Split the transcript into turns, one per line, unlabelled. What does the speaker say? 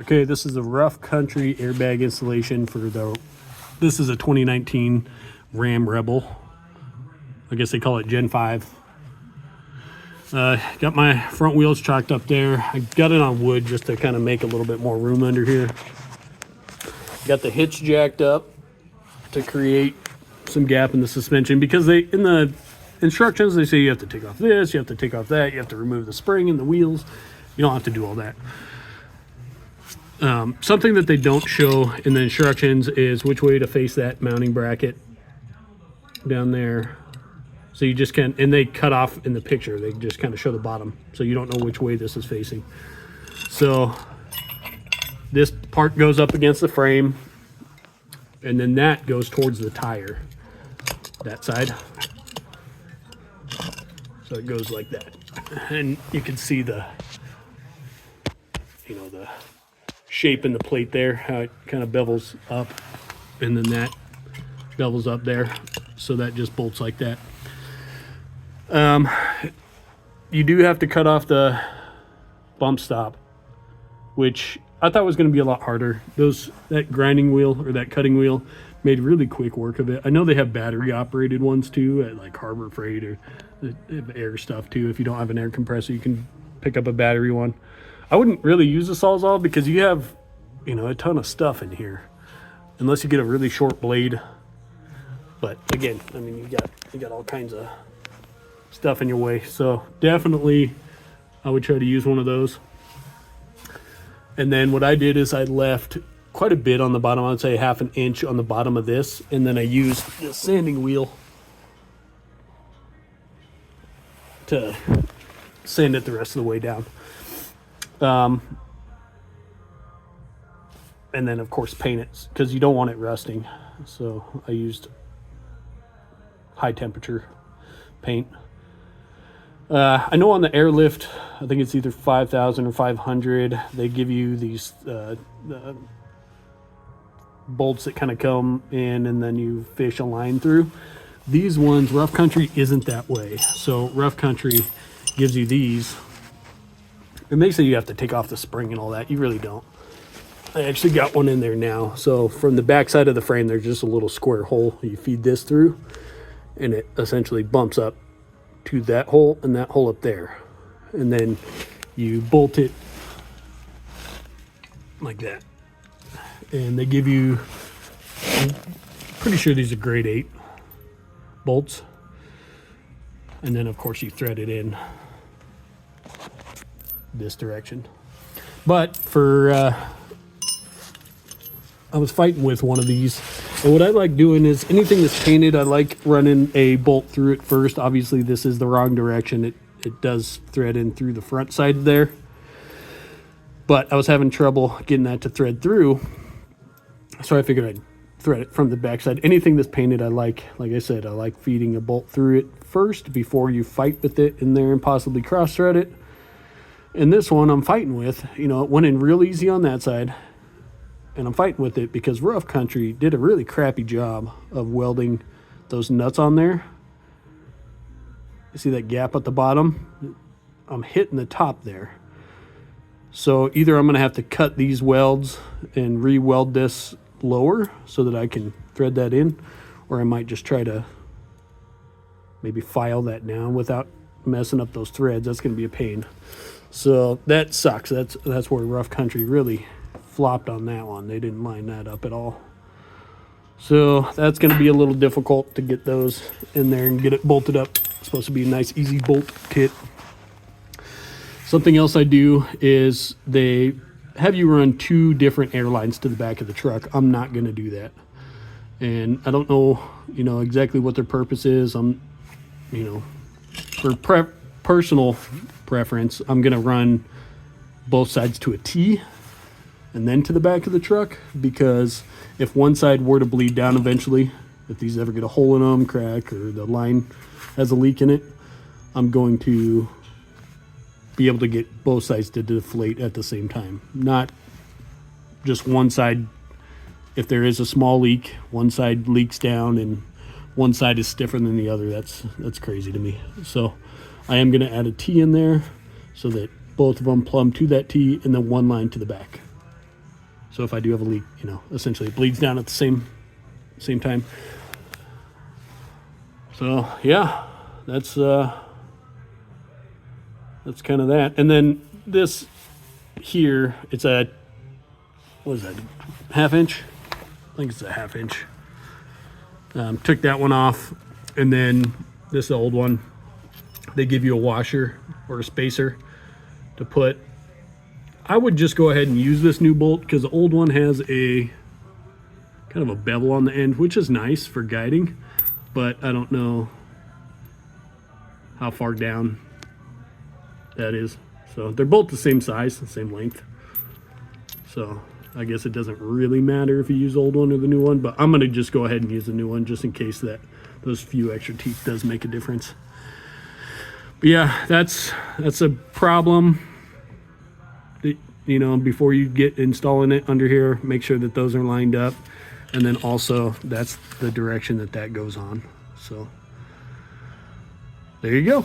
Okay, this is a Rough Country airbag installation for this is a 2019 Ram Rebel. I guess they call it Gen 5. Got my front wheels chalked up there. I got it on wood just to kind of make a little bit more room under here. Got the hitch jacked up to create some gap in the suspension, because in the instructions they say you have to take off this, you have to take off that, you have to remove the spring and the wheels. You don't have to do all that. Something that they don't show in the instructions is which way to face that mounting bracket down there. So you just can't, and they cut off in the picture, they just kind of show the bottom, so you don't know which way this is facing. So this part goes up against the frame, and then that goes towards the tire, that side. So it goes like that, and you can see the shape in the plate there, how it kind of bevels up, and then that bevels up there, so that just bolts like that. You do have to cut off the bump stop, which I thought was going to be a lot harder. That grinding wheel or that cutting wheel made really quick work of it. I know they have battery operated ones too at like Harbor Freight, or they have air stuff too. If you don't have an air compressor, you can pick up a battery one. I wouldn't really use the Sawzall because you have, a ton of stuff in here, unless you get a really short blade. But again, I mean, you got all kinds of stuff in your way. So definitely I would try to use one of those. And then what I did is I left quite a bit on the bottom. I would say half an inch on the bottom of this, and then I used the sanding wheel to sand it the rest of the way down. And then of course paint it, because you don't want it rusting. So I used high temperature paint. I know on the Airlift, I think it's either 5,000 or 500, they give you these bolts that kind of come in and then you fish a line through. These ones, Rough Country isn't that way. So Rough Country gives you these. It makes it you have to take off the spring and all that. You really don't. I actually got one in there now. So from the back side of the frame, there's just a little square hole you feed this through, and it essentially bumps up to that hole and that hole up there, and then you bolt it like that. And they give you, I'm pretty sure these are grade 8 bolts, and then of course you thread it in this direction. But for I was fighting with one of these, and what I like doing is anything that's painted, I like running a bolt through it first. Obviously this is the wrong direction. It does thread in through the front side there, but I was having trouble getting that to thread through, so I figured I'd thread it from the back side. Anything that's painted, like I said, I like feeding a bolt through it first before you fight with it in there and possibly cross thread it. And this one I'm fighting with, it went in real easy on that side, and I'm fighting with it because Rough Country did a really crappy job of welding those nuts on there. You see that gap at the bottom? I'm hitting the top there. So either I'm going to have to cut these welds and re-weld this lower so that I can thread that in, or I might just try to maybe file that down without messing up those threads. That's going to be a pain. So that sucks. That's where Rough Country really flopped on that one. They didn't line that up at all. So that's going to be a little difficult to get those in there and get it bolted up. It's supposed to be a nice easy bolt kit. Something else I do is they have you run 2 different airlines to the back of the truck. I'm not going to do that. And I don't know, exactly what their purpose is. For personal preference, I'm going to run both sides to a T and then to the back of the truck, because if one side were to bleed down eventually, if these ever get a hole in them, crack, or the line has a leak in it, I'm going to be able to get both sides to deflate at the same time, not just one side. If there is a small leak, one side leaks down and one side is stiffer than the other. That's crazy to me. So I am going to add a T in there so that both of them plumb to that T, and then one line to the back. So if I do have a leak, you know, essentially it bleeds down at the same time. So yeah, that's kind of that. And then this here, it's a, what is that, half inch? I think it's a half inch. Took that one off, and then this old one, they give you a washer or a spacer to put. I would just go ahead and use this new bolt because the old one has a kind of a bevel on the end, which is nice for guiding, but I don't know how far down that is. So they're both the same size, the same length. So I guess it doesn't really matter if you use the old one or the new one, but I'm gonna just go ahead and use the new one just in case that those few extra teeth does make a difference. But yeah, that's a problem. You know, before you get installing it under here, make sure that those are lined up. And then also that's the direction that goes on. So there you go.